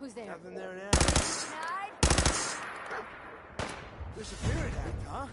Who's there? Nothing there now. Denied. Disappearing act, huh?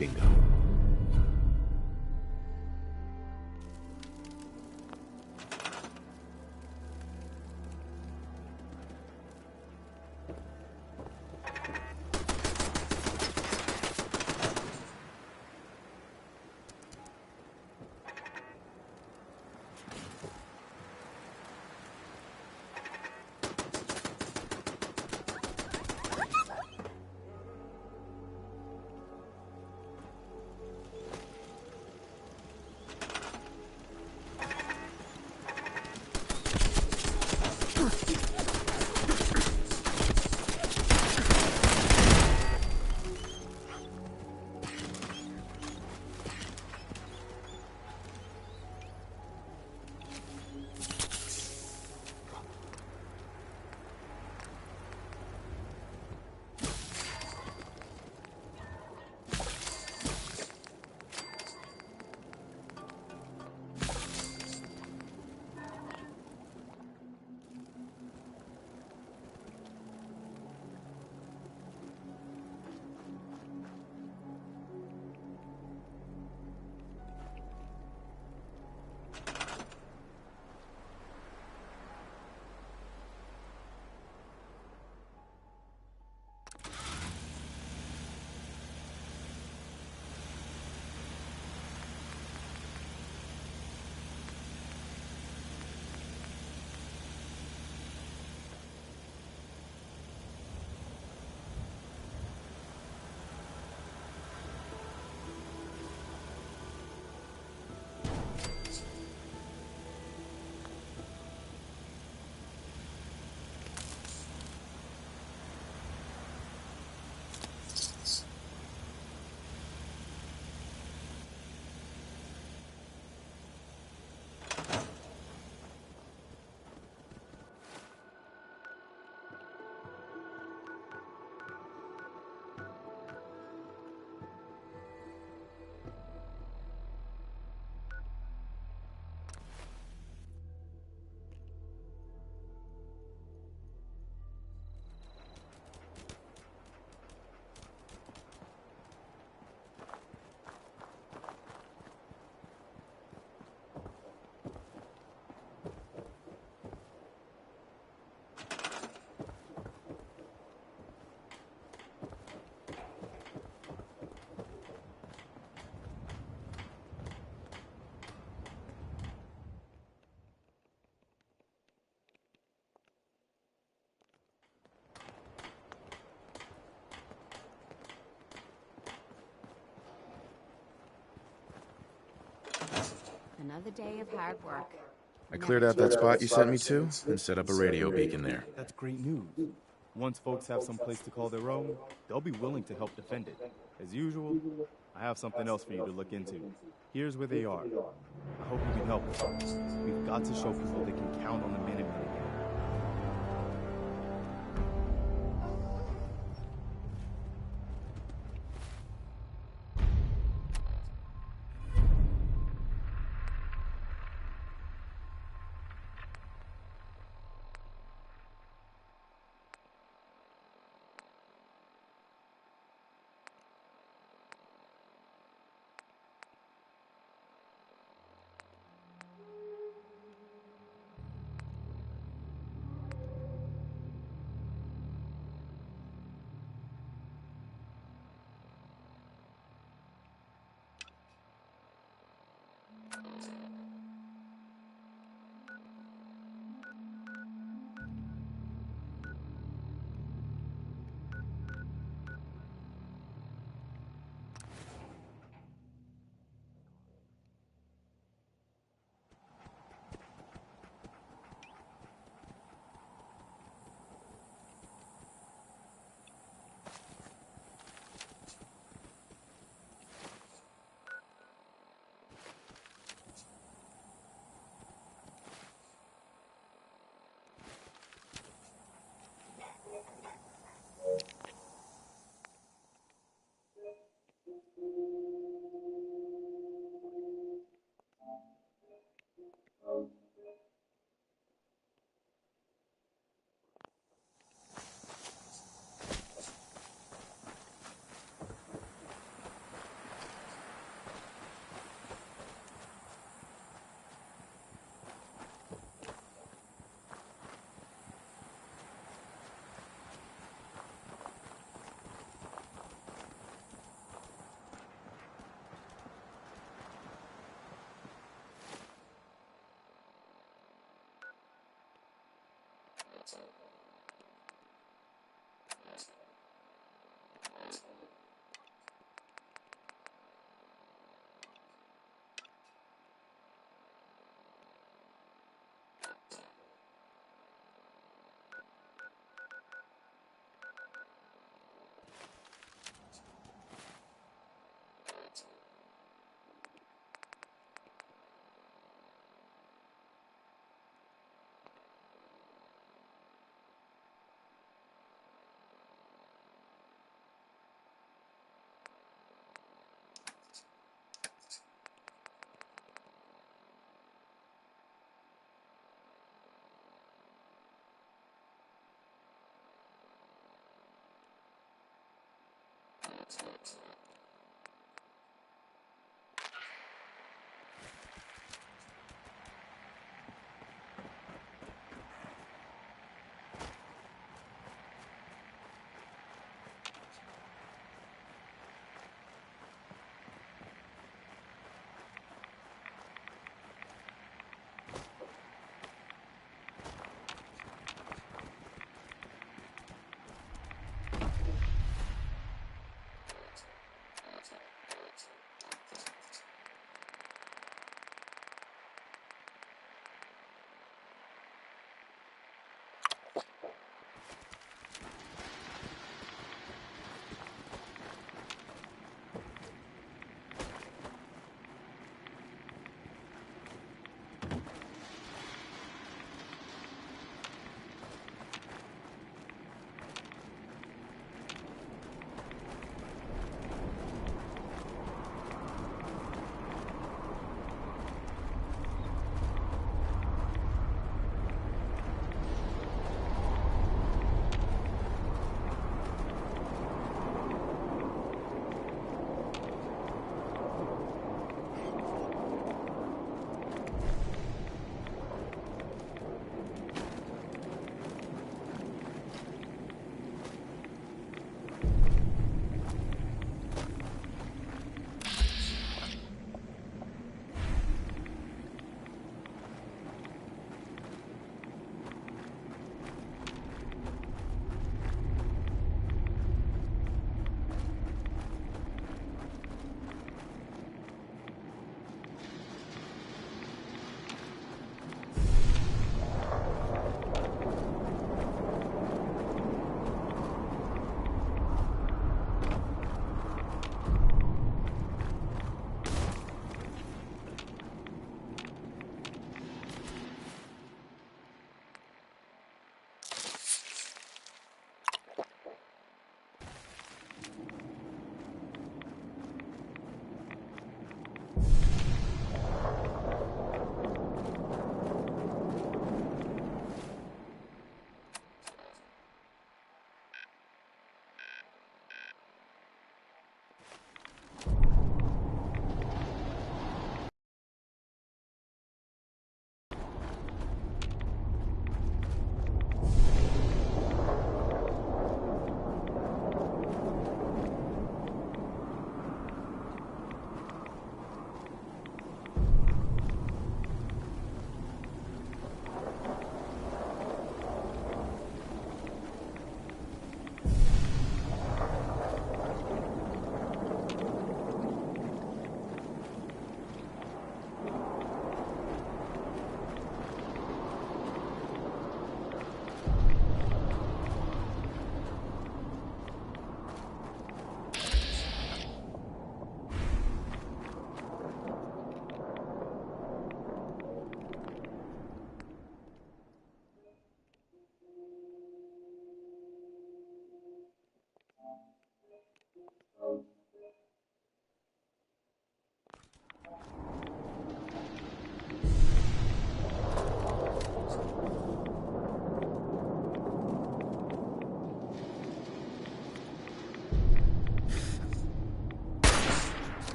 Bingo. Another day of hard work. I cleared out that spot you sent me to and set up a radio beacon there. That's great news. Once folks have some place to call their own, they'll be willing to help defend it. As usual, I have something else for you to look into. Here's where they are. I hope you can help us. We've got to show people they can count on the Minutemen again.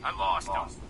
I lost him.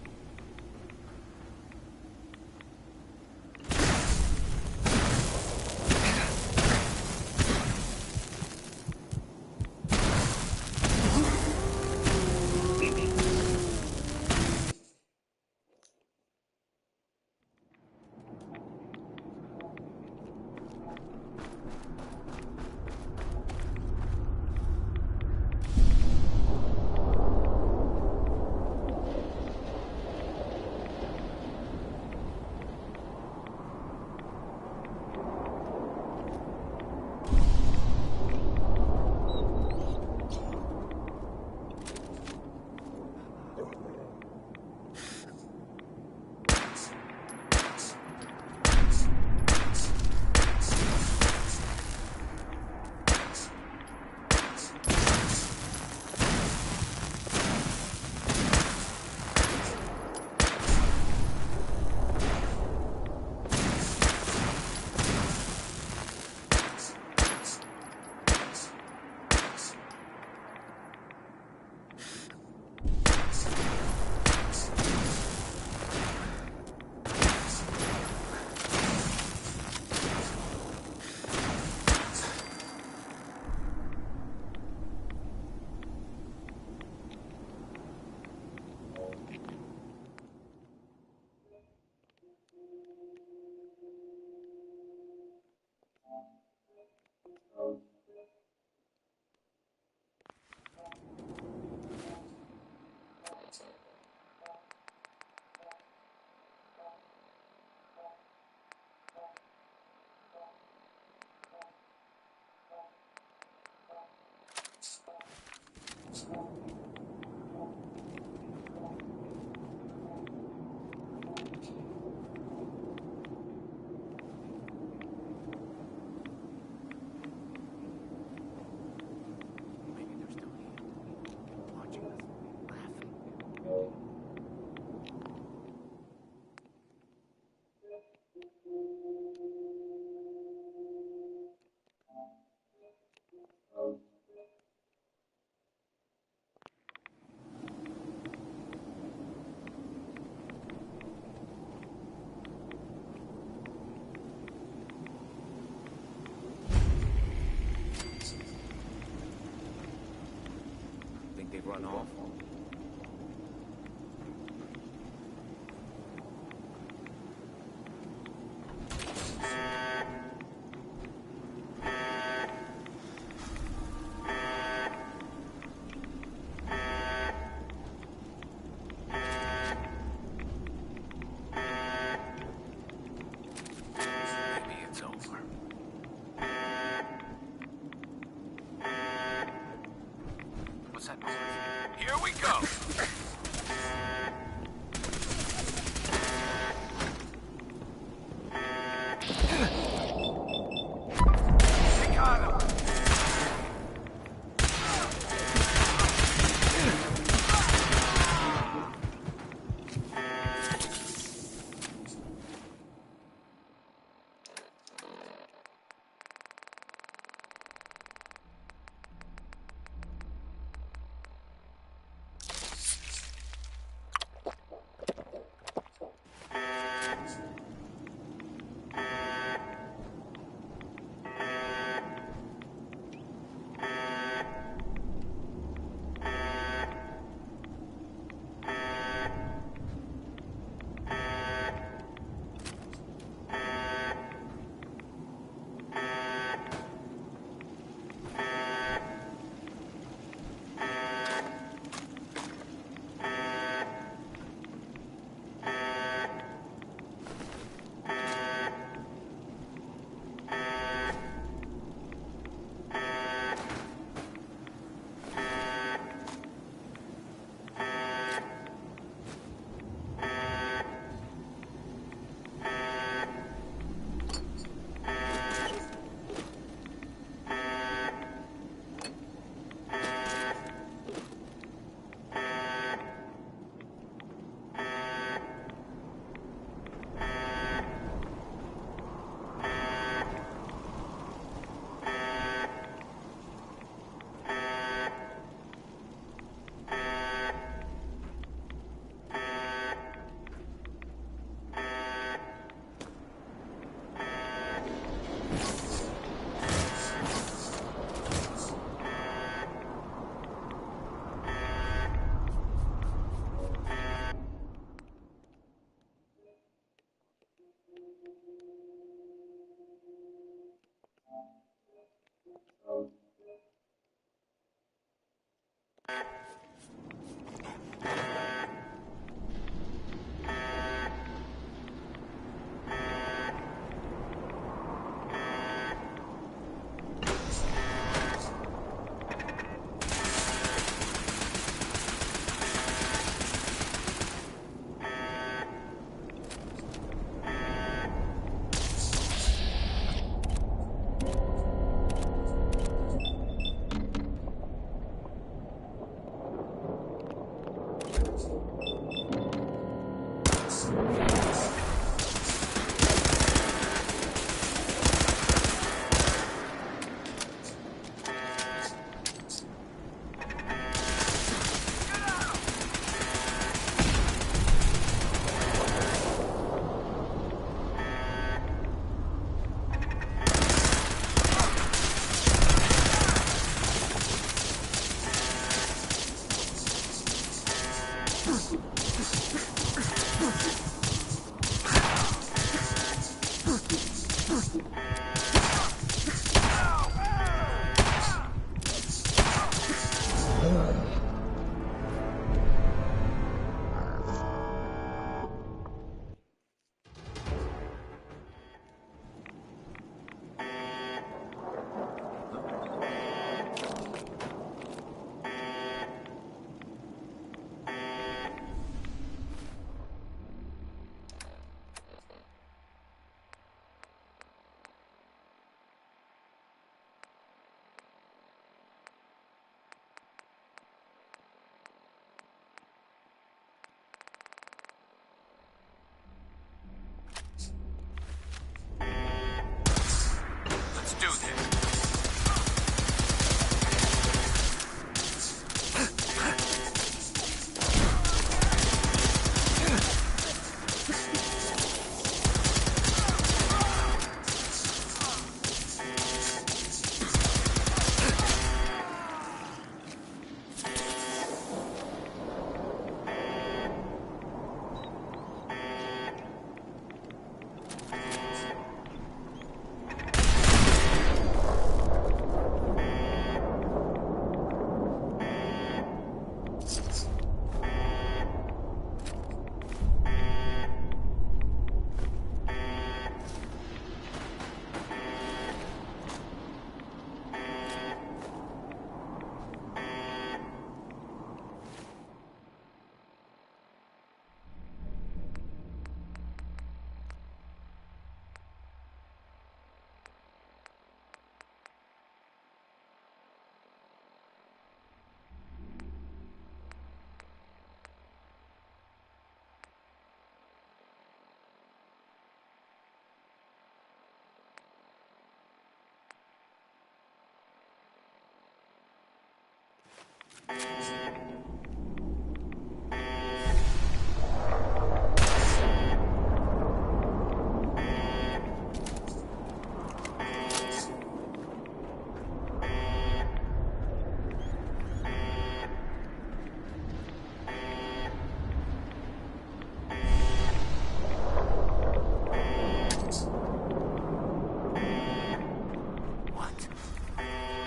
They've run off. Maybe it's over. What's that noise? Here we go! They got him! Let's do this.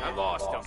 I lost him.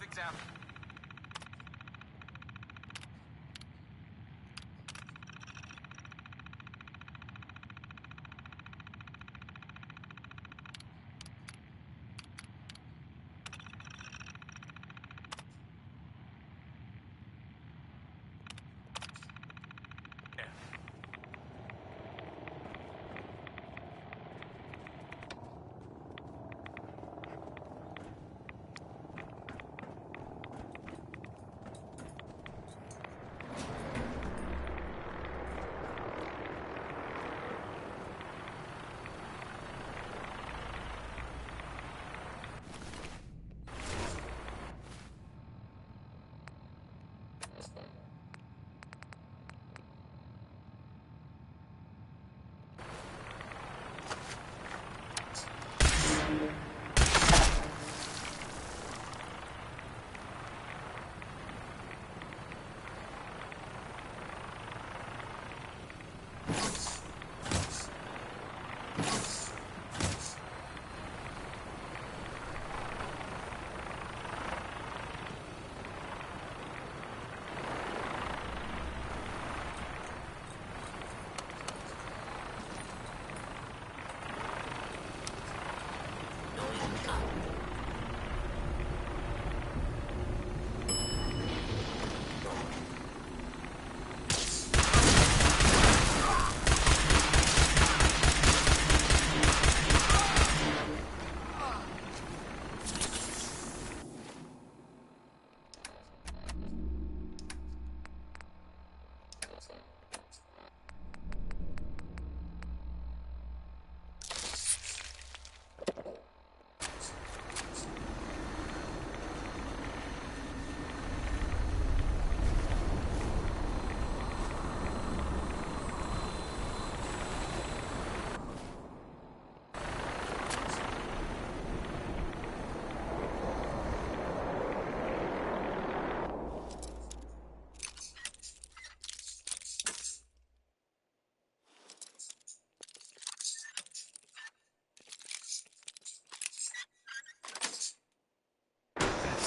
things happen.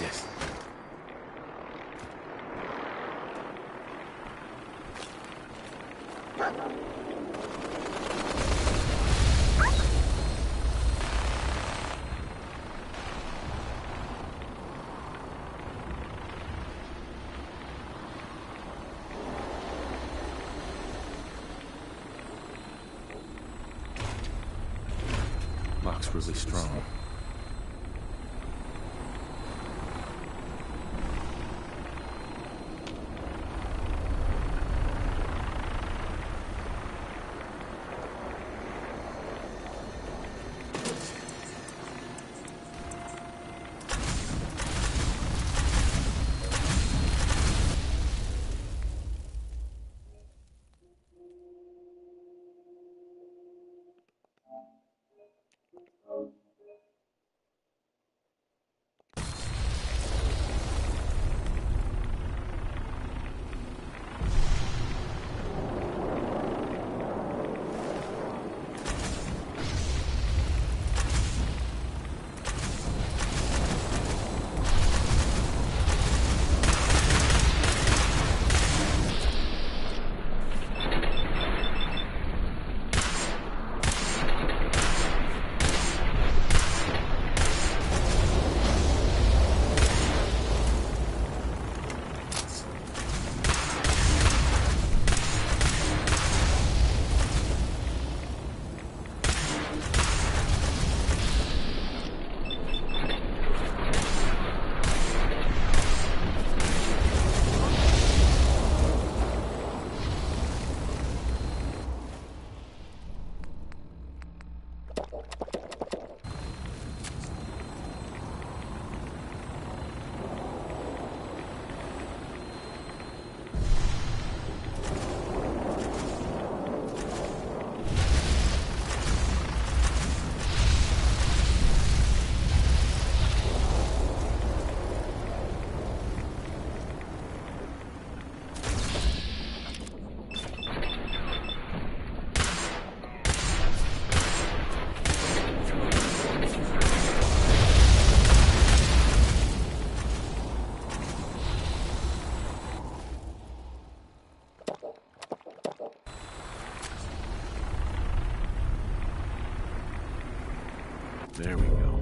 Yes. Lock's really strong. There we go.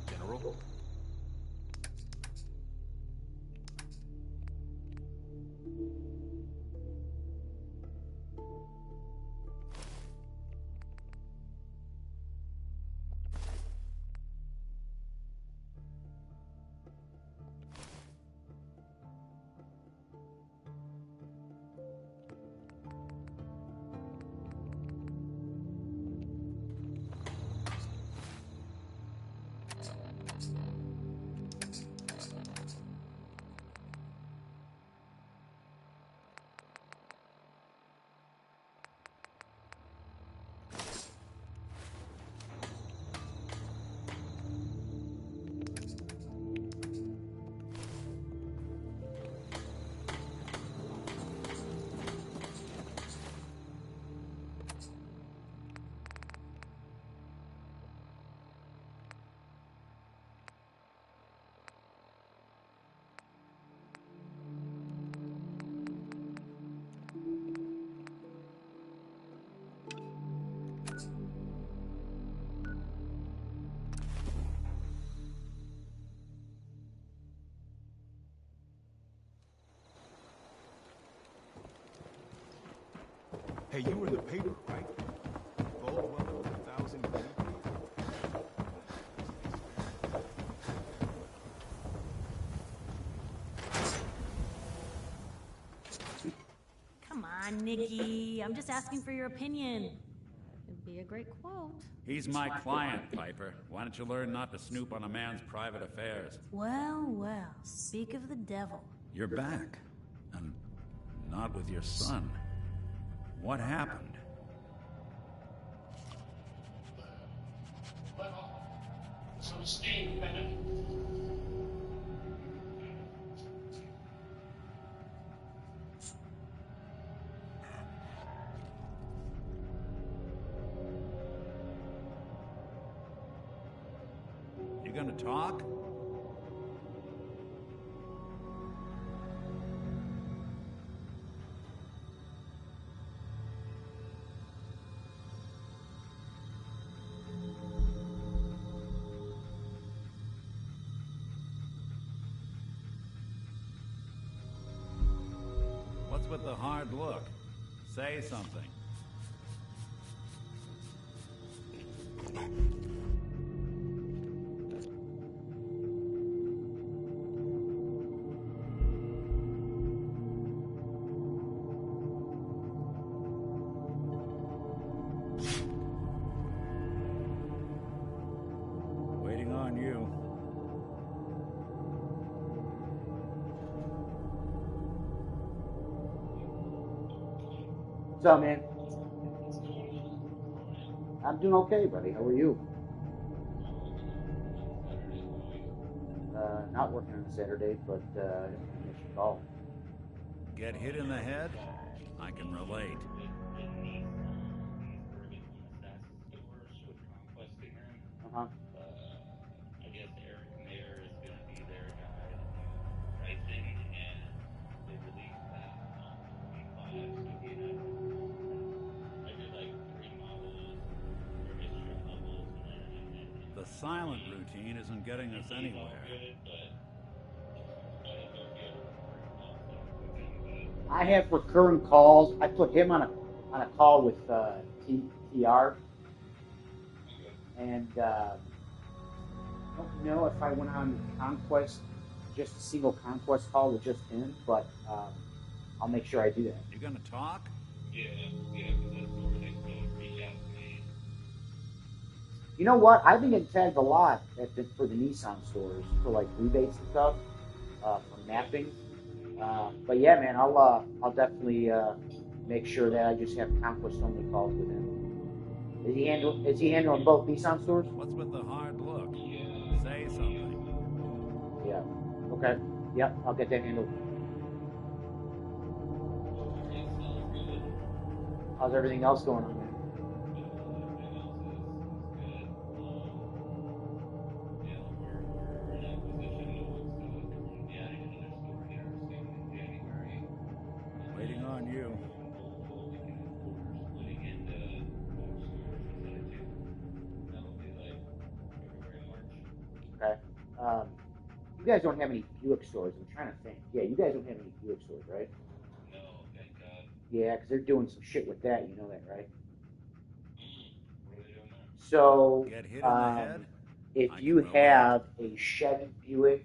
General? Hey, you were in the paper, right? 12,000 feet. Come on, Nikki. I'm just asking for your opinion. It'd be a great quote. He's my client, Piper. Why don't you learn not to snoop on a man's private affairs? Well, well, speak of the devil. You're back. And not with your son. What happened? Let off some steam, Bennett. You gonna talk? What's with the hard look? Say something. Waiting on you. What's up, man? I'm doing okay, buddy. How are you? Not working on Saturday, but I missed your call. Get hit in the head? I can relate. Uh-huh. I guess Eric Mayer is going to be their guy on pricing, and they released that on 25, so I did like 3 models, various strut levels, and The silent routine isn't getting us anywhere. I have recurring calls. I put him on a call with TR, and I don't know if I went on Conquest, just a single Conquest call with just him, but I'll make sure I do that. You gonna talk? yeah, because that's where they reach out to me. You know what? I've been getting tagged a lot for the Nissan stores for like rebates and stuff for mapping. But yeah, man, I'll definitely make sure that I just have Conquest only calls with him. Is he handling both Nissan stores? What's with the hard look? Say something. Yeah. Okay. Yep. I'll get that handled. How's everything else going on, man? Waiting on you. Okay. You guys don't have any Buick stores. I'm trying to think. Yeah, you guys don't have any Buick stores, right? No, thank God. Yeah, because they're doing some shit with that. You know that, right? What are they doing there? So, Get hit in the head? if I you can relate. have a Chevy Buick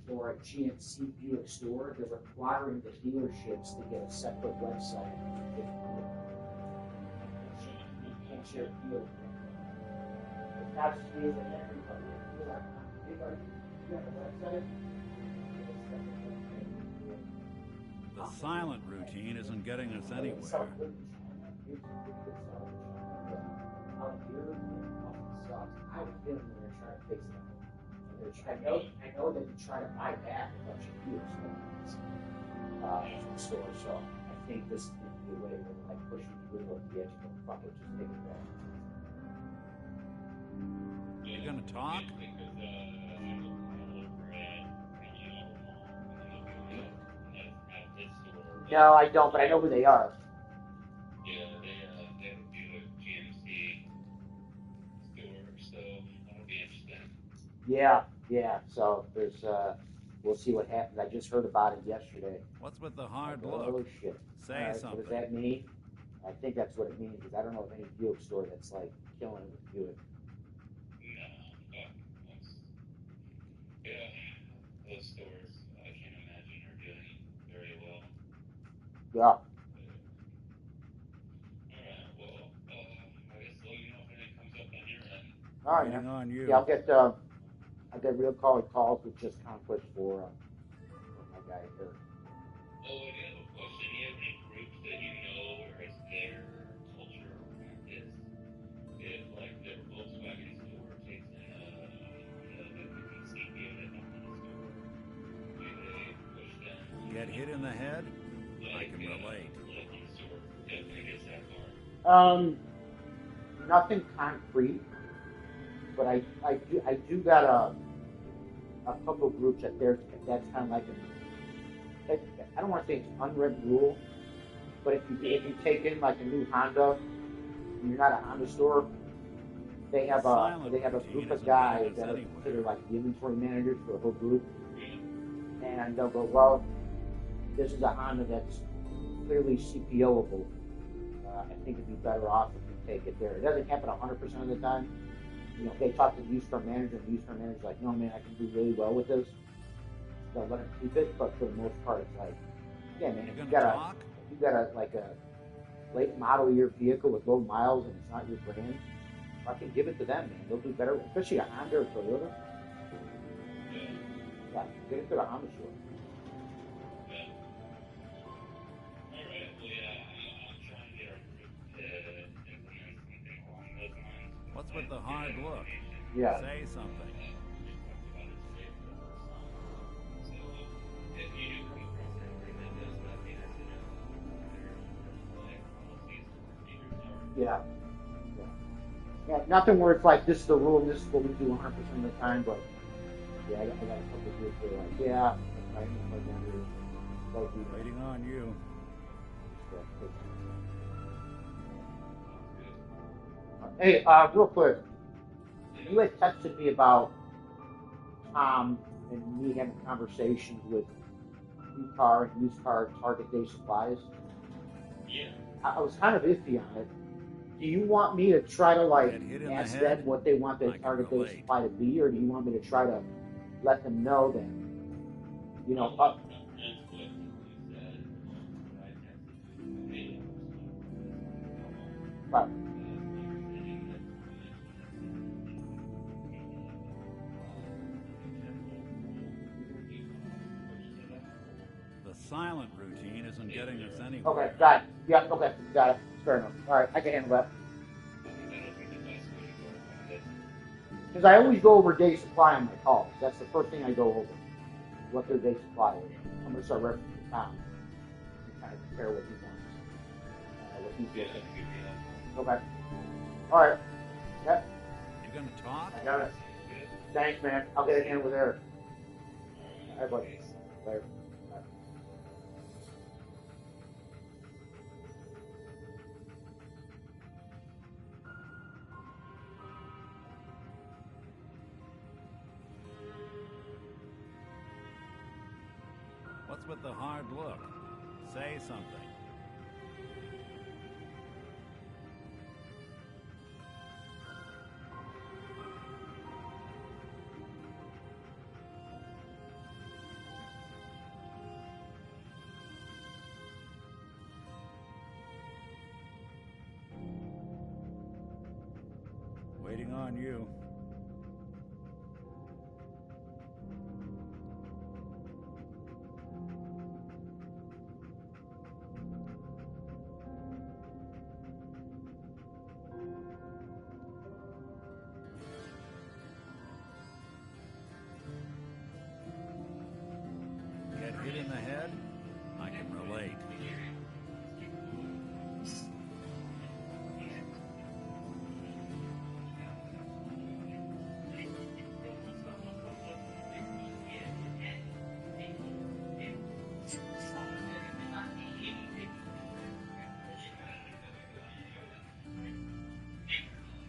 or a GMC Buick store, they're requiring the dealerships to get a separate website. You can't share Buick. It's not just me, but everybody. Anybody, you have a website? The silent routine isn't getting us anywhere. I was feeling when they're trying to fix it. I know that they're trying to buy back a bunch of Buick stores from the store, so I think this is going to be a way to like pushing people over the edge and go, fuck it, just take it back. You gonna talk? No, I don't, but I know who they are. Yeah, they have a Buick GMC store, so that'll be interesting. Yeah. So there's, we'll see what happens. I just heard about it yesterday. What's with the hard Oh look? shit! Say All right, something. what does that mean? I think that's what it means, because I don't know of any Buick store that's like killing it with Buick. No, but yeah, those stores I can't imagine are doing very well. Yeah. Alright, well, I guess let me know if anything comes up on your end. All right, Waiting man. on you. Yeah, I'll get real calls with just conflicts for my guy here. Oh, I do have a question. Do you have any groups that you know where it's their culture or practice? If, like, their Volkswagen store takes in a Honda that would be CPO'd at the Honda store, do they push them? Get hit in the head? I Like, can relate. like you sort of definitely gets that far. Nothing concrete, but I do got a couple groups that's kind of like I don't want to say it's unwritten rule, but if you take in like a new Honda, and you're not a Honda store, they have a group of guys that are considered like the inventory managers for the whole group, and they'll go, well, this is a Honda that's clearly CPOable. I think it'd be better off if you take it there. It doesn't happen 100% of the time. You know, they talk to the used car manager, and the used car manager's like, no, man, I can do really well with this. They'll let him keep it, but for the most part, it's like, yeah, man, if you got a late model year vehicle with low miles and it's not your brand, fucking give it to them, man. They'll do better, especially a Honda or Toyota. Yeah, get it to the Honda store. Alright, well, yeah, I'm trying to get our group to implement something along those lines. What's with the hard look? Yeah. Say something. Yeah. Yeah, nothing where it's like, this is the rule, this is what we do 100% of the time, but yeah, I got a couple of groups that are like, yeah, that's right, that's right down here. Like, Waiting on you. Hey, real quick, you had texted me about Tom and me having conversations with new car and used car Target Day supplies. Yeah. I was kind of iffy on it. Do you want me to try to like Get hit in the ask head? them what they want the I can Target Day relate. supply to be, or do you want me to try to let them know that, you know, but The silent routine isn't getting us anywhere. okay, got it. Yeah, okay, got it. Fair enough. All right, I can handle that. Because I always go over day supply on my calls. That's the first thing I go over. What their day supply is. I'm going to start referencing Tom and kind of compare what he wants. What he's looking at. Okay. All right. Yep. You gonna talk? I got it. Thanks, man. I'll get it in with Eric. All right, buddy. Later. Bye. What's with the hard look? Say something. Waiting on you. Get hit in the head? I can relate.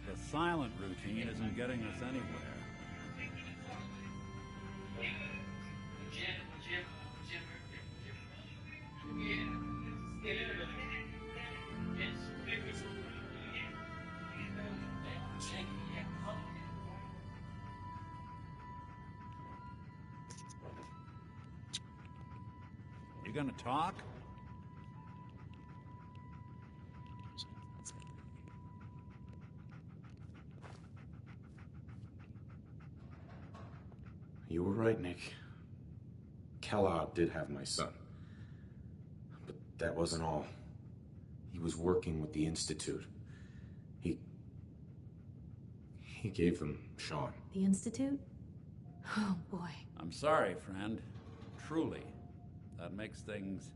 The silent routine isn't getting us anywhere. gonna talk? You were right, Nick. Kellogg did have my son. But that wasn't all. He was working with the Institute. He gave them Sean. The Institute? Oh, boy. I'm sorry, friend. Truly. That makes things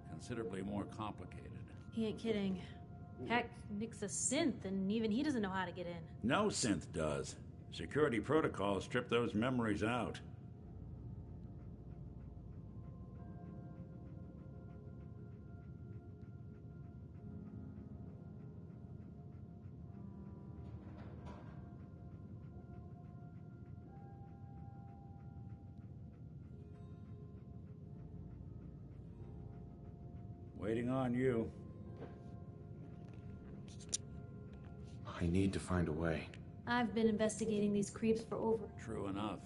considerably more complicated. He ain't kidding. Heck, Nick's a synth, and even he doesn't know how to get in. No synth does. Security protocols strip those memories out. Waiting on you. I need to find a way. I've been investigating these creeps for over... True enough.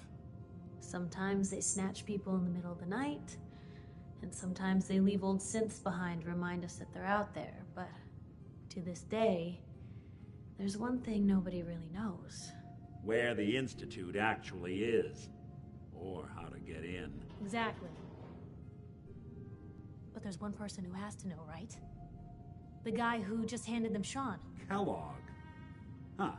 Sometimes they snatch people in the middle of the night, and sometimes they leave old synths behind to remind us that they're out there, but to this day, there's one thing nobody really knows. Where the Institute actually is. Or how to get in. Exactly. But there's one person who has to know, right? The guy who just handed them Sean. Kellogg. Huh.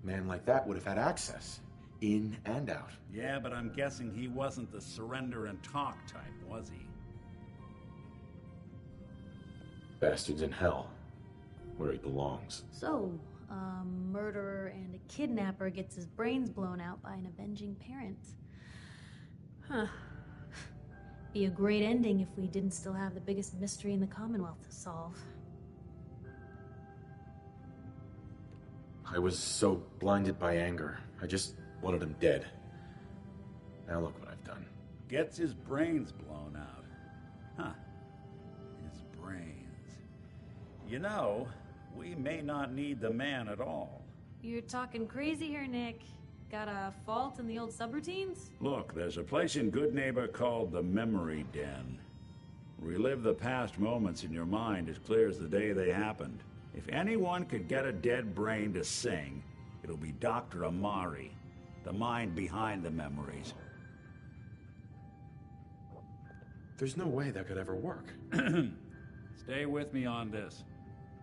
Man like that would have had access. In and out. Yeah, but I'm guessing he wasn't the surrender and talk type, was he? Bastard's in hell. Where he belongs. So, a murderer and a kidnapper gets his brains blown out by an avenging parent. Huh. Be a great ending if we didn't still have the biggest mystery in the Commonwealth to solve. I was so blinded by anger. I just wanted him dead. Now look what I've done. Gets his brains blown out. Huh. His brains. You know, we may not need the man at all. You're talking crazy here, Nick. Got a fault in the old subroutines? Look, there's a place in Good Neighbor called the Memory Den. Relive the past moments in your mind as clear as the day they happened. If anyone could get a dead brain to sing, it'll be Dr. Amari, the mind behind the memories. There's no way that could ever work. Stay with me on this.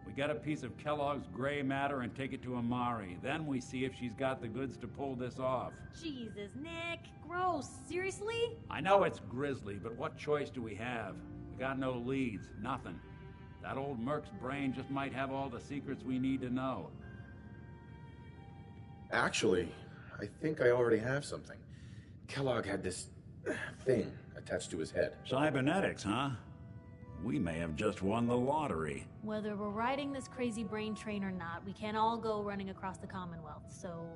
We get a piece of Kellogg's gray matter and take it to Amari. Then we see if she's got the goods to pull this off. Jesus, Nick. Gross. Seriously? I know it's grisly, but what choice do we have? We got no leads, nothing. That old Merc's brain just might have all the secrets we need to know. Actually, I think I already have something. Kellogg had this thing attached to his head. Cybernetics, huh? We may have just won the lottery. Whether we're riding this crazy brain train or not, we can't all go running across the Commonwealth, so...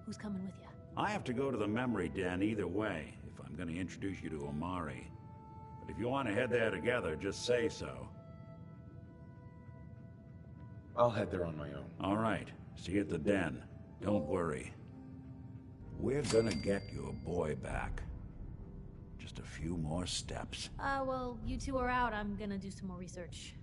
who's coming with you? I have to go to the Memory Den either way, if I'm going to introduce you to Amari. But if you want to head there together, just say so. I'll head there on my own. All right. See you at the den. Don't worry. We're gonna get your boy back. Just a few more steps. Well, you two are out. I'm gonna do some more research.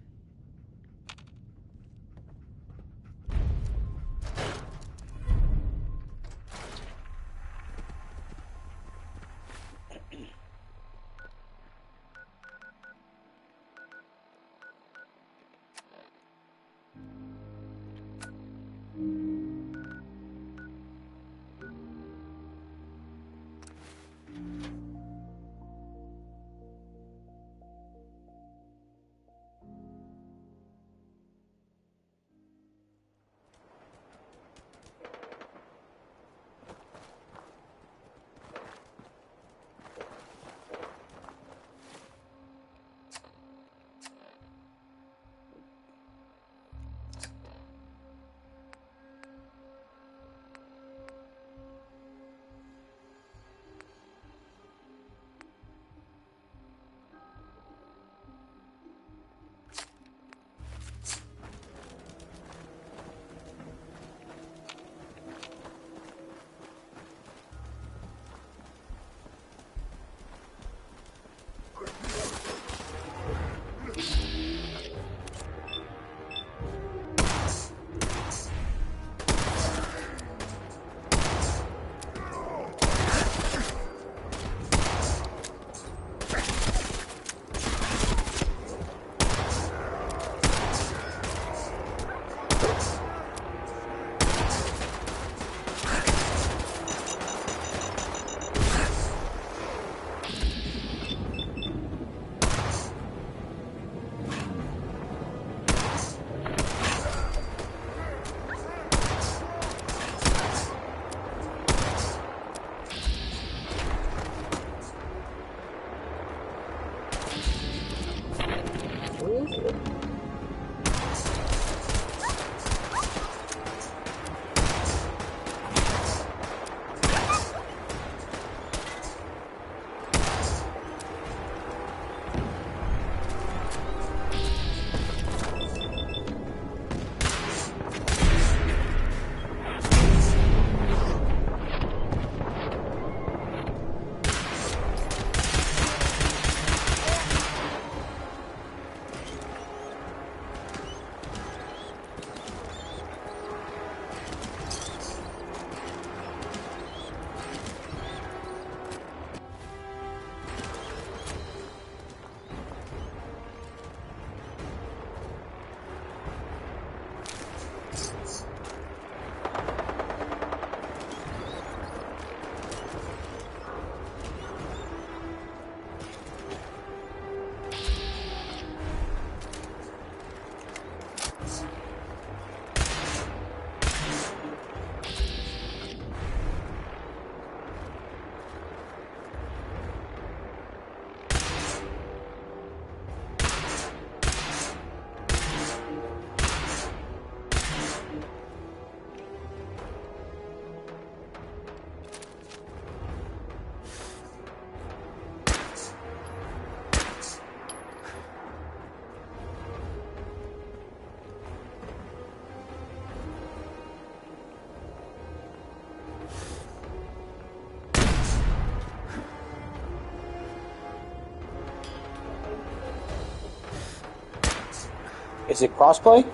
Is it crossplay?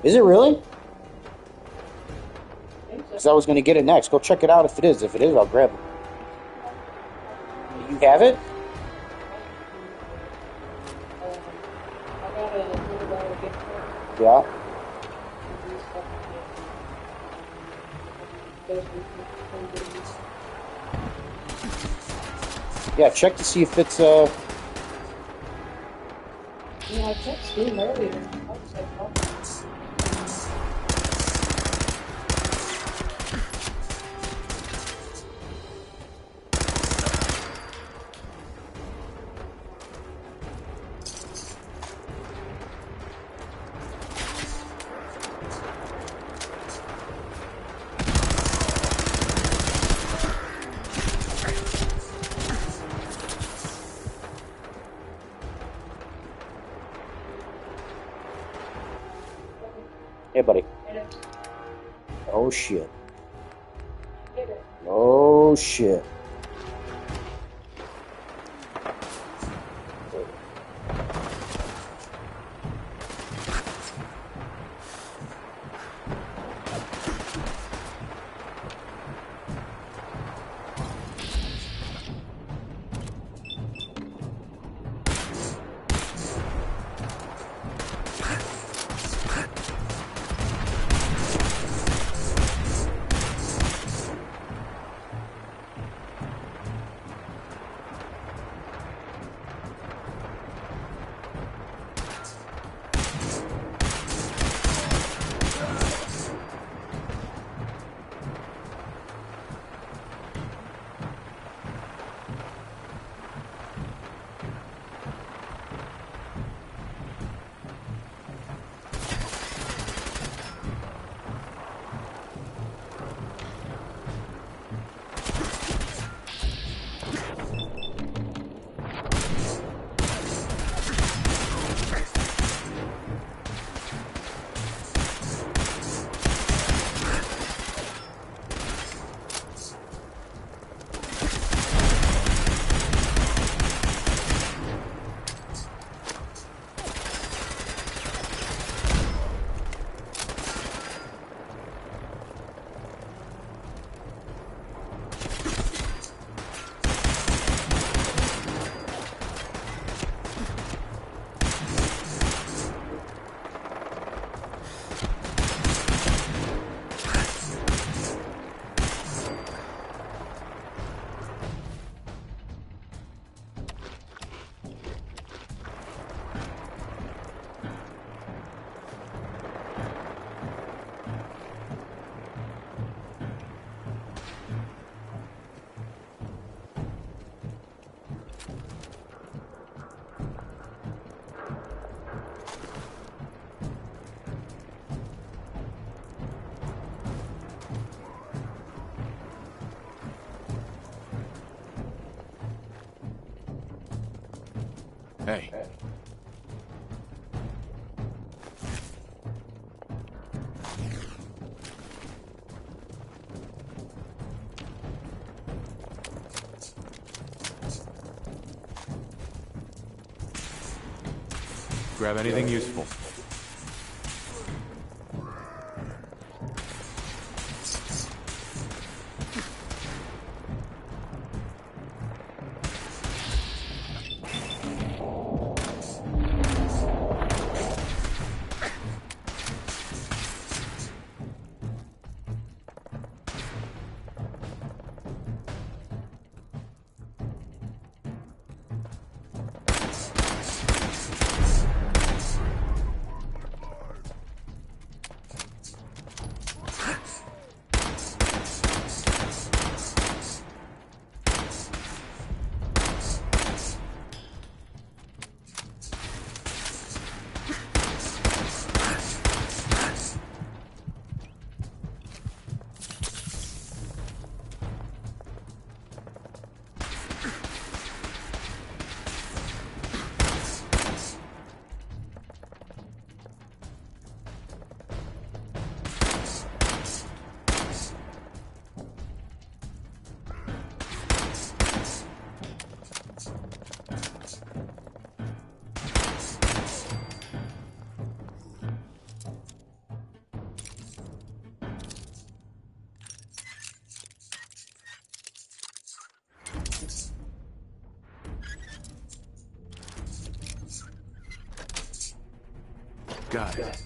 Is it really? Because I was going to get it next. Go check it out if it is. If it is, I'll grab it. You have it? Yeah. Yeah, check to see if it's Yeah, I checked Steam earlier. Hey, buddy. Oh, shit. Oh, shit. Hey. Grab anything useful. Got it.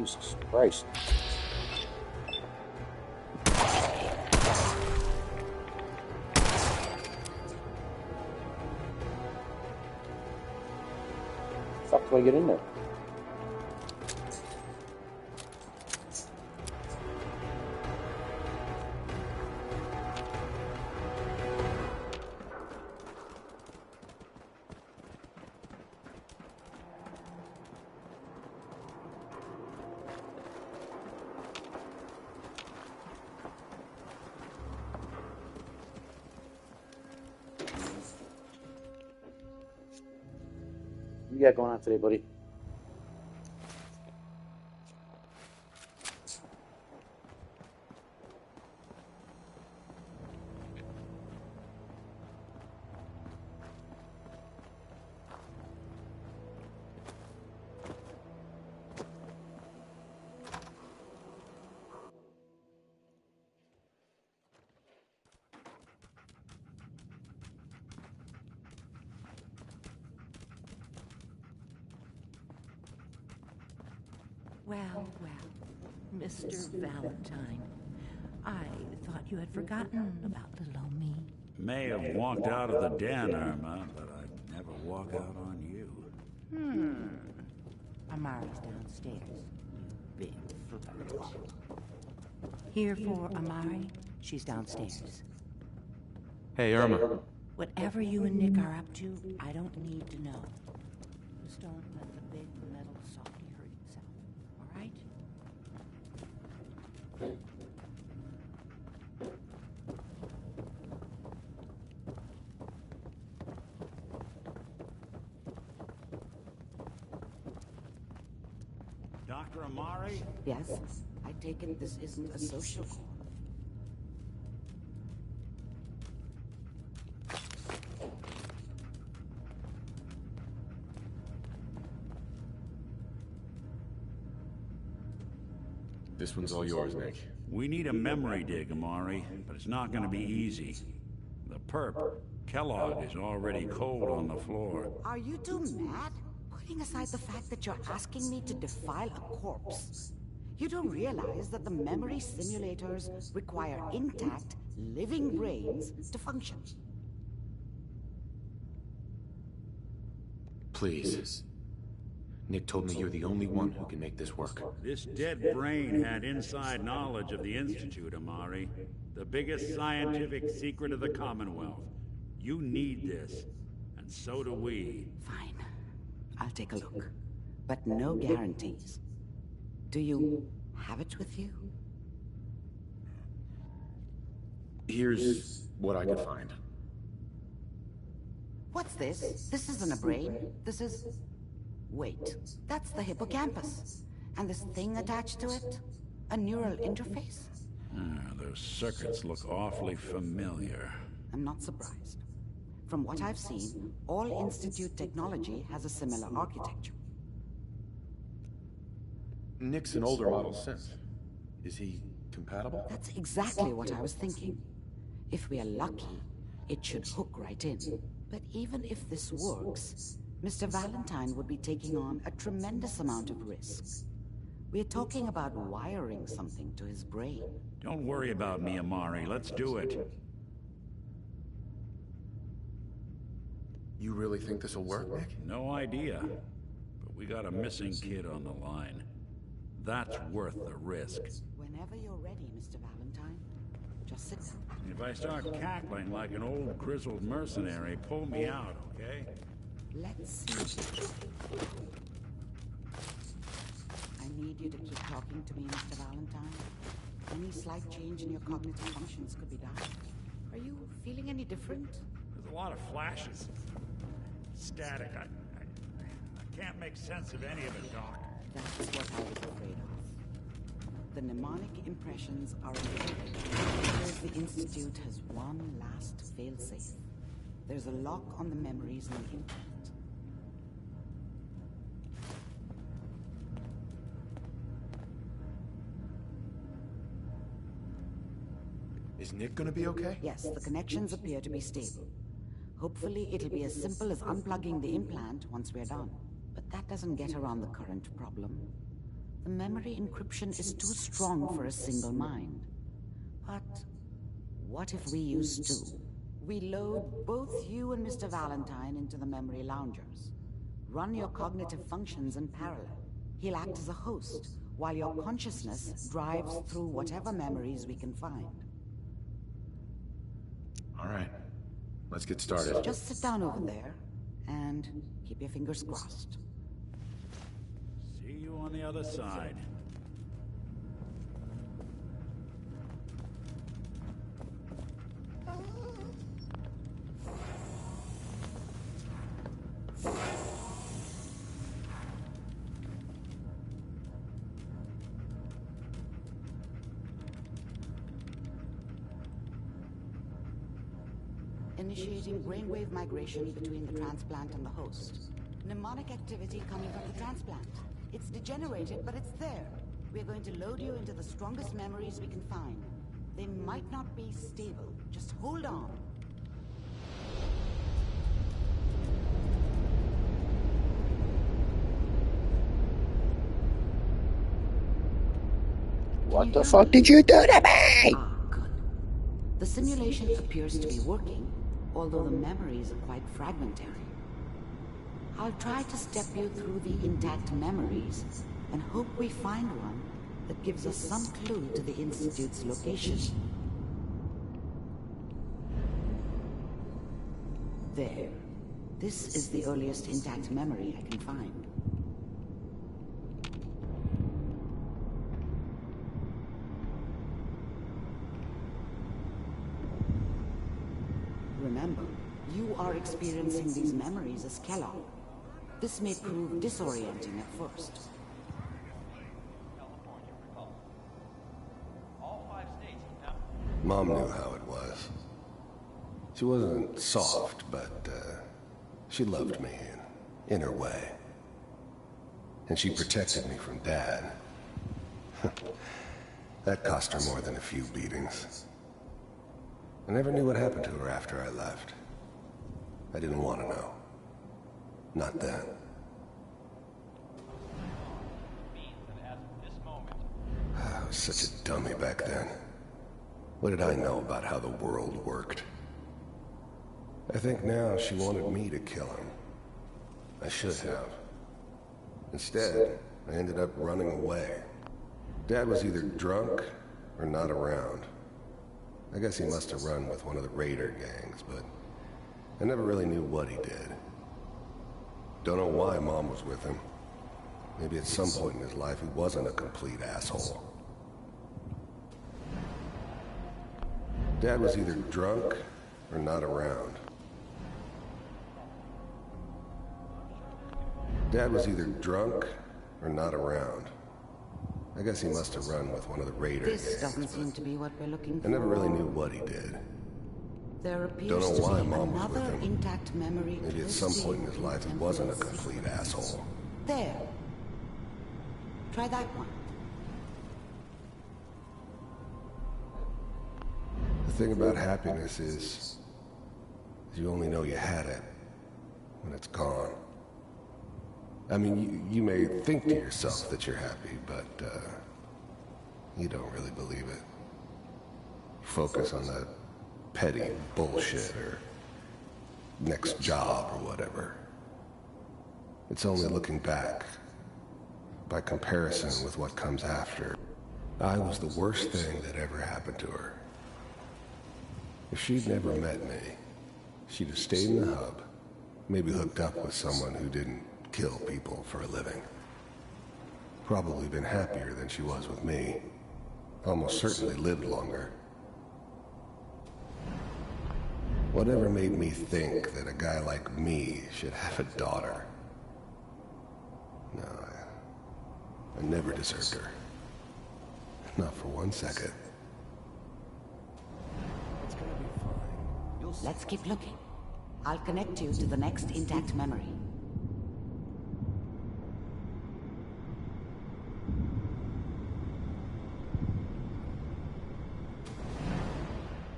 Jesus Christ. Fuck do I get in there? What you got going on today, buddy? Well, Mr. Valentine, I thought you had forgotten about little old me. May have walked out of the den, Irma, but I'd never walk out on you. Amari's downstairs. Big flirt. Here for Amari. She's downstairs. Hey, Irma. Whatever you and Nick are up to, I don't need to know. Just don't let the big metal softy hurt himself, all right? Dr. Amari? Yes, I take it this isn't a social call. This one's all yours, Nick. We need a memory dig, Amari, but it's not going to be easy. The perp, Kellogg, is already cold on the floor. Are you two mad? Putting aside the fact that you're asking me to defile a corpse, you don't realize that the memory simulators require intact, living brains to function. Please. Nick told me you're the only one who can make this work. This dead brain had inside knowledge of the Institute, Amari. The biggest scientific secret of the Commonwealth. You need this, and so do we. Fine. I'll take a look. But no guarantees. Do you have it with you? Here's what I could find. What's this? This isn't a brain. This is... Wait, that's the hippocampus. And this thing attached to it? A neural interface? Those circuits look awfully familiar. I'm not surprised. From what I've seen, all Institute technology has a similar architecture. Nick's an older model synth. Is he compatible? That's exactly what I was thinking. If we are lucky, it should hook right in. But even if this works, Mr. Valentine would be taking on a tremendous amount of risk. We're talking about wiring something to his brain. Don't worry about me, Amari. Let's do it. You really think this'll work, Nick? No idea. But we got a missing kid on the line. That's worth the risk. Whenever you're ready, Mr. Valentine, just sit down. If I start cackling like an old grizzled mercenary, pull me out, okay? Let's see. I need you to keep talking to me, Mr. Valentine. Any slight change in your cognitive functions could be done. Are you feeling any different? There's a lot of flashes. Static. I can't make sense of any of it, Doc. That's what I was afraid of. The mnemonic impressions are encrypted because the Institute has one last failsafe. There's a lock on the memories in the implant. Is Nick gonna be okay? Yes, the connections appear to be stable. Hopefully it'll be as simple as unplugging the implant once we're done. But that doesn't get around the current problem. The memory encryption is too strong for a single mind. But what if we use two? We load both you and Mr. Valentine into the memory loungers. Run your cognitive functions in parallel. He'll act as a host, while your consciousness drives through whatever memories we can find. All right. Let's get started. Just sit down over there, and keep your fingers crossed. See you on the other side. Initiating brainwave migration between the transplant and the host. Mnemonic activity coming from the transplant. It's degenerated, but it's there. We're going to load you into the strongest memories we can find. They might not be stable. Just hold on. What the fuck did you do to me? Ah, good. The simulation appears to be working, although the memories are quite fragmentary. I'll try to step you through the intact memories and hope we find one that gives us some clue to the Institute's location. There. This is the earliest intact memory I can find. Remember, you are experiencing these memories as Kellogg. This may prove disorienting at first. Mom knew how it was. She wasn't soft, but she loved me in her way. And she protected me from Dad. That cost her more than a few beatings. I never knew what happened to her after I left. I didn't want to know. Not then. I was such a dummy back then. What did I know about how the world worked? I think now she wanted me to kill him. I should have. Instead, I ended up running away. Dad was either drunk or not around. I guess he must have run with one of the raider gangs, but I never really knew what he did. Don't know why Mom was with him. Maybe at some point in his life he wasn't a complete asshole. Dad was either drunk or not around. Dad was either drunk or not around. I guess he must have run with one of the raider gangs. This doesn't seem to be what we're looking for. I never really knew what he did. There appears Don't know to why be Mom was another with him. intact memory. Maybe at some point in his life he wasn't a complete asshole. There. Try that one. The thing about happiness is you only know you had it when it's gone. I mean, you may think to yourself that you're happy, but you don't really believe it. Focus on that petty bullshit or next job or whatever. It's only looking back, by comparison with what comes after. I was the worst thing that ever happened to her. If she'd never met me, she'd have stayed in the hub, maybe hooked up with someone who didn't kill people for a living. Probably been happier than she was with me. Almost certainly lived longer. Whatever made me think that a guy like me should have a daughter? No, I never deserved her. Not for 1 second. It's gonna be fine. Let's keep looking. I'll connect you to the next intact memory.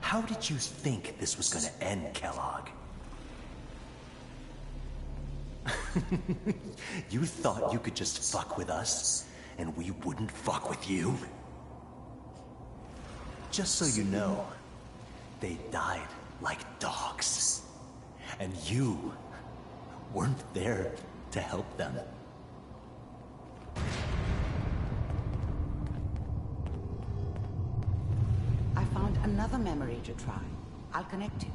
How did you think this was gonna end, Kellogg? You thought you could just fuck with us and we wouldn't fuck with you? Just so you know, they died like dogs. And you weren't there to help them. I found another memory to try. I'll connect you.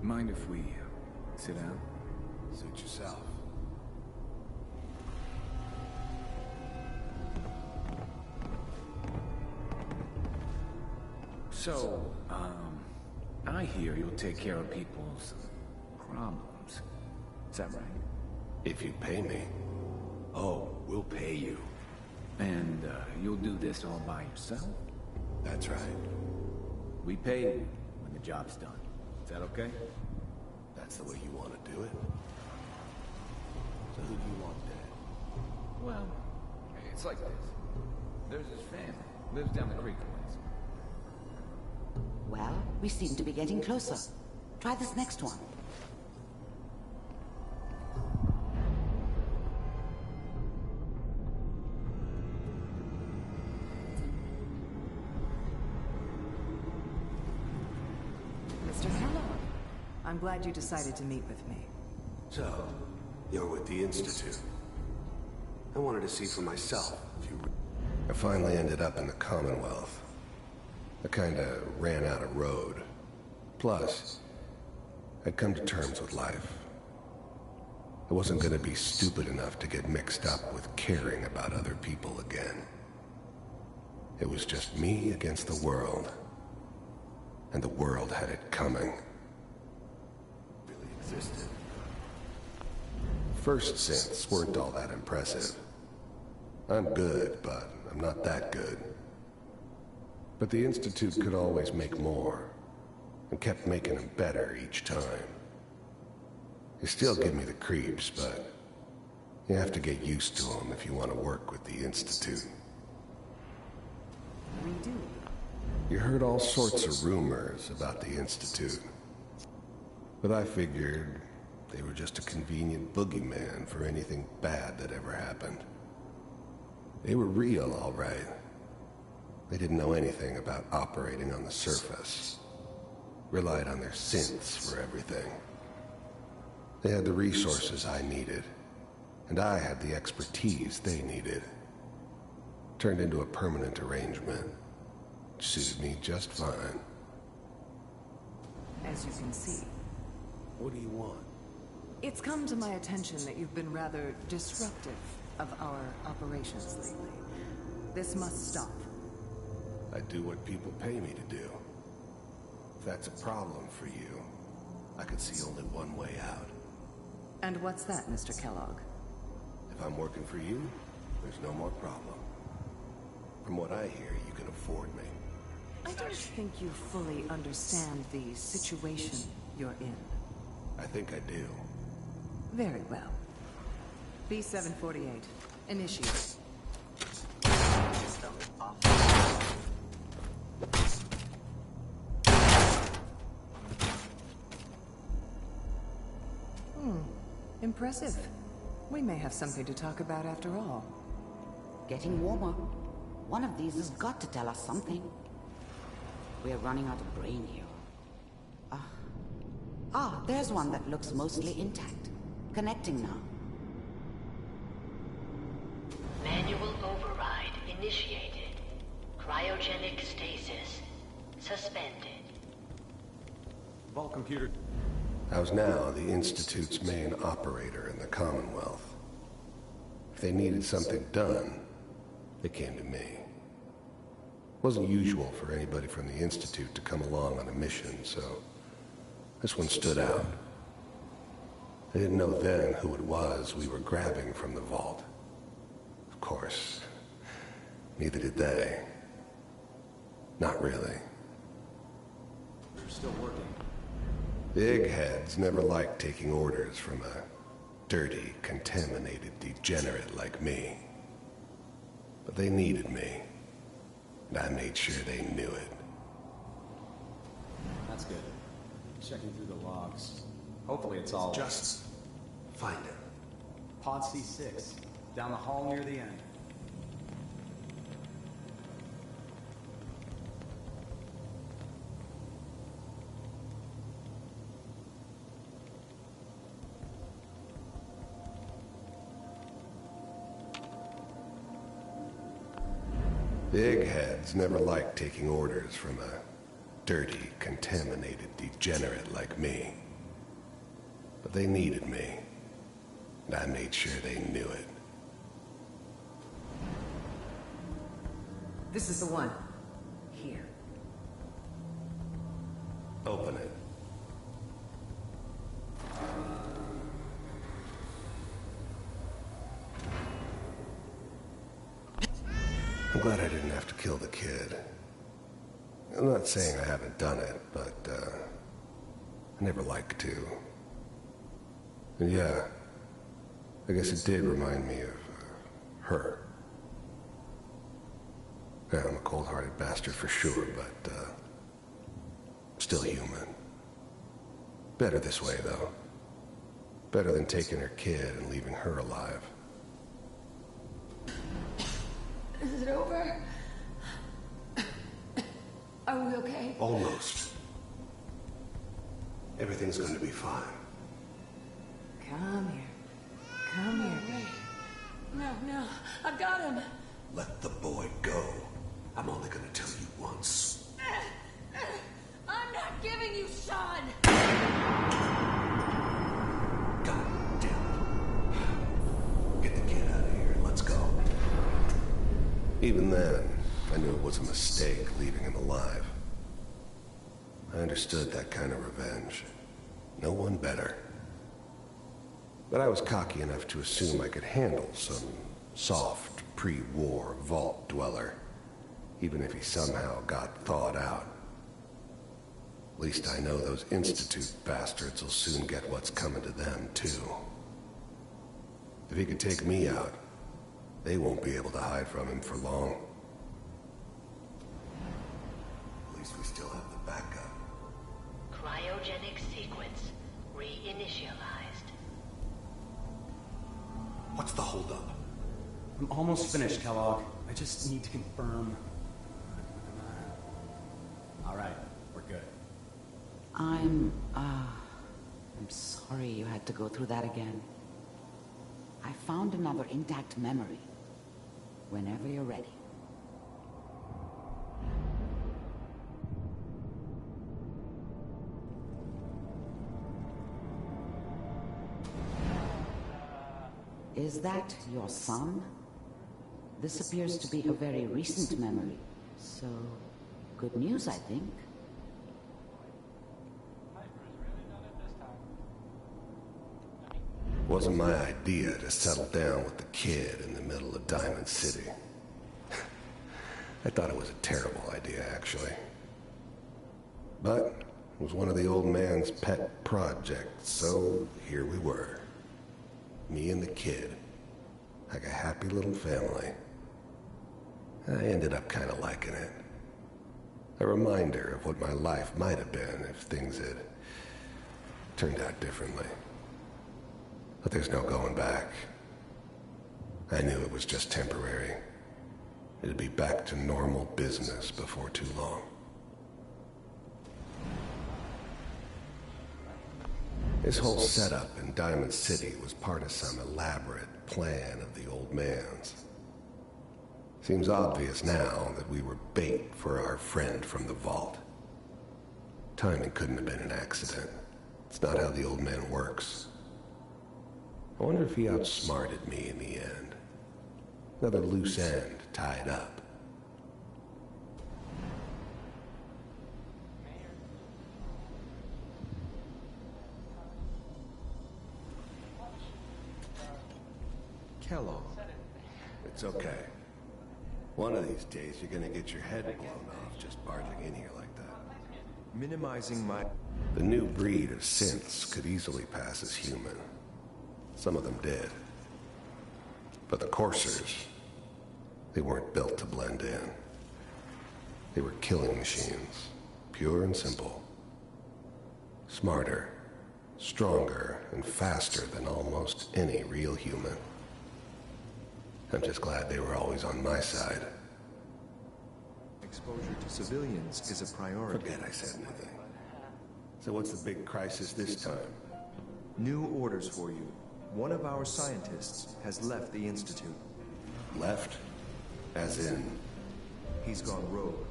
Mind if we sit down? Suit yourself. So, I hear you'll take care of people's problems. Is that right? If you pay me. Oh, we'll pay you. And, you'll do this all by yourself? That's right. We pay you when the job's done. Is that okay? That's the way you want to do it. So who do you want dead? Well, it's like this. There's his family. Lives down the creek a ways. Well, we seem to be getting closer. Try this next one. Mr. Kellogg, I'm glad you decided to meet with me. So, you're with the Institute. I wanted to see for myself if you... I finally ended up in the Commonwealth. I kinda ran out of road. Plus, I'd come to terms with life. I wasn't gonna be stupid enough to get mixed up with caring about other people again. It was just me against the world. And the world had it coming. Really existed. First synths weren't all that impressive. I'm good, but I'm not that good. But the Institute could always make more, and kept making them better each time. They still give me the creeps, but you have to get used to them if you want to work with the Institute. We do. You heard all sorts of rumors about the Institute. But I figured they were just a convenient boogeyman for anything bad that ever happened. They were real, all right. They didn't know anything about operating on the surface. Relied on their synths for everything. They had the resources I needed, and I had the expertise they needed. Turned into a permanent arrangement. Suited me just fine. As you can see. What do you want? It's come to my attention that you've been rather disruptive of our operations lately. This must stop. I do what people pay me to do. If that's a problem for you, I could see only one way out. And what's that, Mr. Kellogg? If I'm working for you, there's no more problem. From what I hear, you can afford me. I don't think you fully understand the situation you're in. I think I do. Very well. B-748, initiate. Impressive. We may have something to talk about after all. Getting warmer. One of these has got to tell us something. We're running out of brain here. There's one that looks mostly intact. Connecting now. Manual override initiated. Cryogenic stasis suspended. Vault computer. I was now the Institute's main operator in the Commonwealth. If they needed something done, they came to me. It wasn't usual for anybody from the Institute to come along on a mission, so this one stood out. I didn't know then who it was we were grabbing from the vault. Of course, neither did they. Not really. You're still working. The eggheads never liked taking orders from a dirty, contaminated degenerate like me. But they needed me. And I made sure they knew it. That's good. Checking through the logs. Hopefully it's all... Just find him. Pod C6. Down the hall near the end. The eggheads never liked taking orders from a dirty, contaminated degenerate like me. But they needed me, and I made sure they knew it. This is the one. Here. Open it. I'm glad I didn't have to kill the kid. I'm not saying I haven't done it, but, I never like to. And yeah, I guess it did remind me of, her. Yeah, I'm a cold-hearted bastard for sure, but, still human. Better this way, though. Better than taking her kid and leaving her alive. Is it over? Are we okay? Almost. Everything's going to be fine. Come here. Come here. No, I've got him. Let the boy go. I'm only going to tell you once. I'm not giving you Sean. God damn it. Get the kid out of here and let's go. Even then, I knew it was a mistake leaving him alive. I understood that kind of revenge. No one better. But I was cocky enough to assume I could handle some soft, pre-war vault dweller, even if he somehow got thawed out. At least I know those Institute bastards will soon get what's coming to them, too. If he could take me out, they won't be able to hide from him for long. At least we still have the backup. Cryogenic sequence reinitialized. What's the holdup? I'm almost finished, Kellogg. I just need to confirm. All right, we're good. I'm sorry you had to go through that again. I found another intact memory. Whenever you're ready. Is that your son? This appears to be a very recent memory, so good news, I think. It wasn't my idea to settle down with the kid in the middle of Diamond City. I thought it was a terrible idea, actually. But it was one of the old man's pet projects, so here we were. Me and the kid. Like a happy little family. I ended up kind of liking it. A reminder of what my life might have been if things had turned out differently. But there's no going back. I knew it was just temporary. It'd be back to normal business before too long. This whole setup in Diamond City was part of some elaborate plan of the old man's. Seems obvious now that we were bait for our friend from the vault. Timing couldn't have been an accident. It's not how the old man works. I wonder if he outsmarted me in the end. Another loose end tied up. Kellogg. It's okay. One of these days you're gonna get your head blown off just barging in here like that. Minimizing my... The new breed of synths could easily pass as human. Some of them did. But the coursers, They weren't built to blend in. They were killing machines, pure and simple. Smarter, stronger, and faster than almost any real human. I'm just glad they were always on my side. Exposure to civilians is a priority. Forget I said anything. So what's the big crisis this time? New orders for you. One of our scientists has left the Institute. Left? As in? He's gone rogue.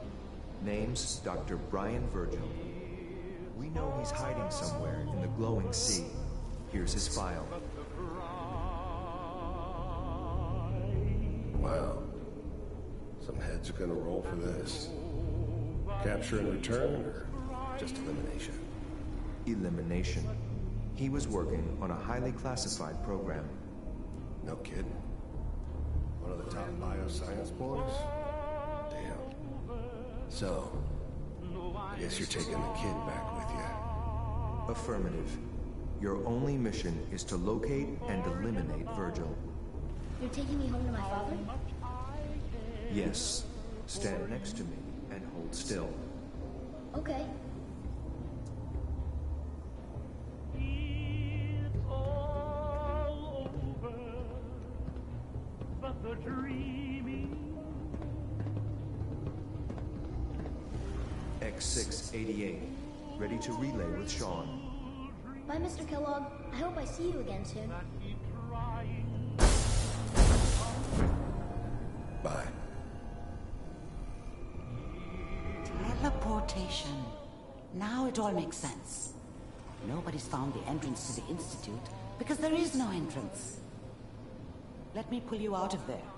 Name's Dr. Brian Virgil. We know he's hiding somewhere in the glowing sea. Here's his file. Wow. Some heads are gonna roll for this. Capture and return, or just elimination? Elimination. He was working on a highly classified program. No kidding. One of the top bioscience boys? Damn. So, I guess you're taking the kid back with you. Affirmative. Your only mission is to locate and eliminate Virgil. You're taking me home to my father? Yes. Stand next to me and hold still. Okay. X688. Ready to relay with Sean. Bye, Mr. Kellogg. I hope I see you again soon. Bye. Teleportation. Now it all makes sense. Nobody's found the entrance to the Institute because there is no entrance. Let me pull you out of there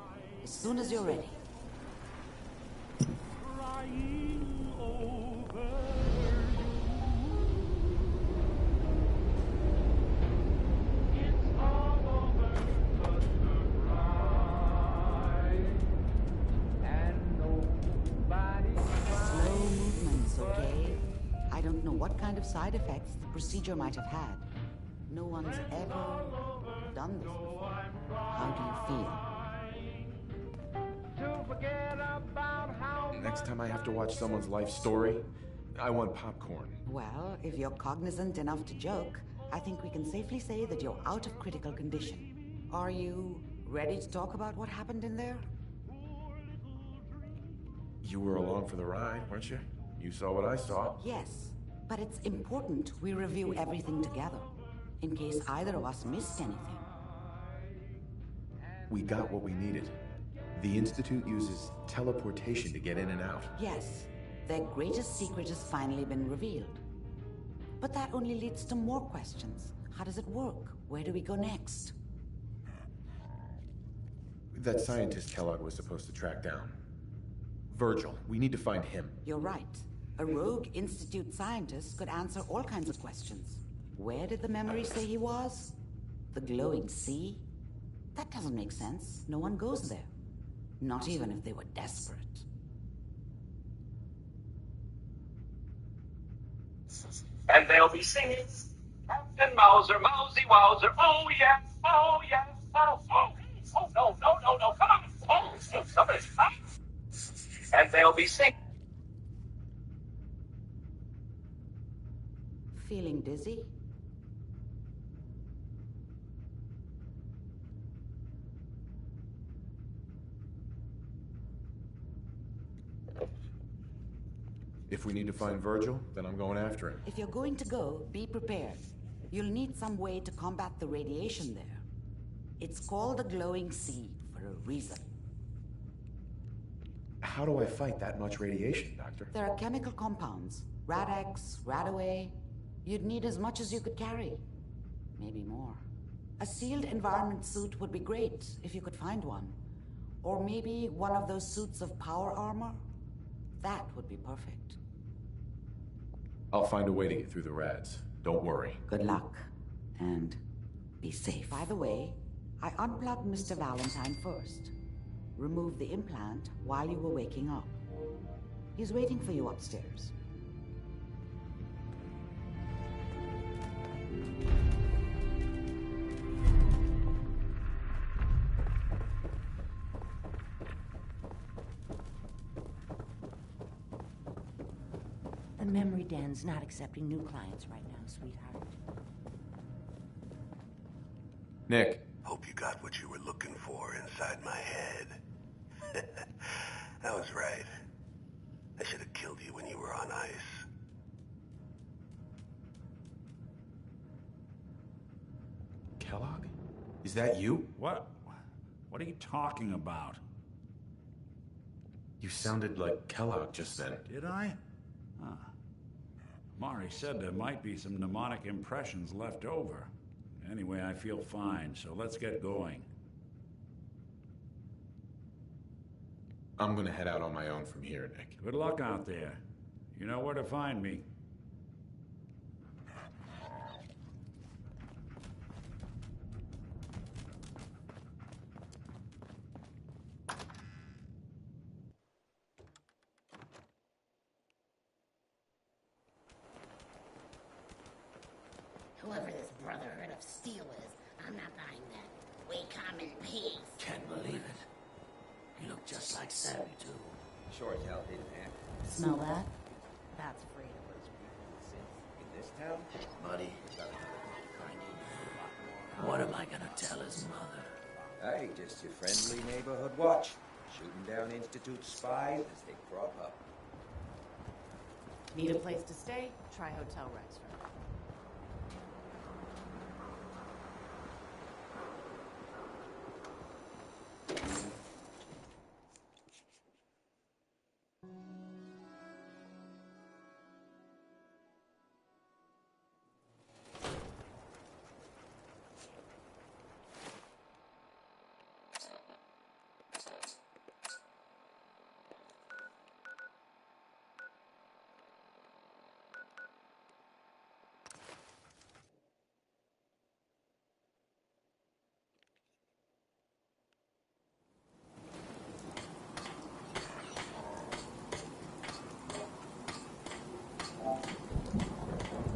as soon as you're ready. Side effects the procedure might have had. No one's ever done this before. How do you feel? Next time I have to watch someone's life story, I want popcorn. Well, if you're cognizant enough to joke, I think we can safely say that you're out of critical condition. Are you ready to talk about what happened in there? You were along for the ride, weren't you? You saw what I saw. Yes. But it's important we review everything together, in case either of us missed anything. We got what we needed. The Institute uses teleportation to get in and out. Yes, their greatest secret has finally been revealed. But that only leads to more questions. How does it work? Where do we go next? That scientist Kellogg was supposed to track down. Virgil, we need to find him. You're right. A rogue Institute scientist could answer all kinds of questions. Where did the memory say he was? The glowing sea? That doesn't make sense. No one goes there. Not even if they were desperate. And they'll be singing, Captain Mauser, Mousy Wowzer, oh yes, oh yes, oh, oh, oh, no, no, no, no, come on, oh, somebody, stop. And they'll be singing. Feeling dizzy? If we need to find Virgil, then I'm going after him. If you're going to go, be prepared. You'll need some way to combat the radiation there. It's called the glowing sea for a reason. How do I fight that much radiation, Doctor? There are chemical compounds. Rad-X, Radaway. You'd need as much as you could carry. Maybe more. A sealed environment suit would be great if you could find one. Or maybe one of those suits of power armor. That would be perfect. I'll find a way to get through the rads. Don't worry. Good luck. And be safe. By the way, I unplugged Mr. Valentine first. Removed the implant while you were waking up. He's waiting for you upstairs. memory den's not accepting new clients right now, sweetheart. Nick. Hope you got what you were looking for inside my head. I was right. I should have killed you when you were on ice. Kellogg? Is that you? What? What are you talking about? You sounded like Kellogg just then. Did I? Huh. Mari said there might be some mnemonic impressions left over. Anyway, I feel fine, so let's get going. I'm gonna head out on my own from here, Nick. Good luck out there. You know where to find me. Whoever this Brotherhood of Steel is, I'm not buying that. We come in peace. Can't believe it. You look just like Sammy, too. Sure as hell didn't, man. Smell that? That's freedom. In this town? Buddy, what am I gonna tell his mother? Hey, just your friendly neighborhood watch. Shooting down Institute spies as they crop up. Need a place to stay? Try Hotel Rexford.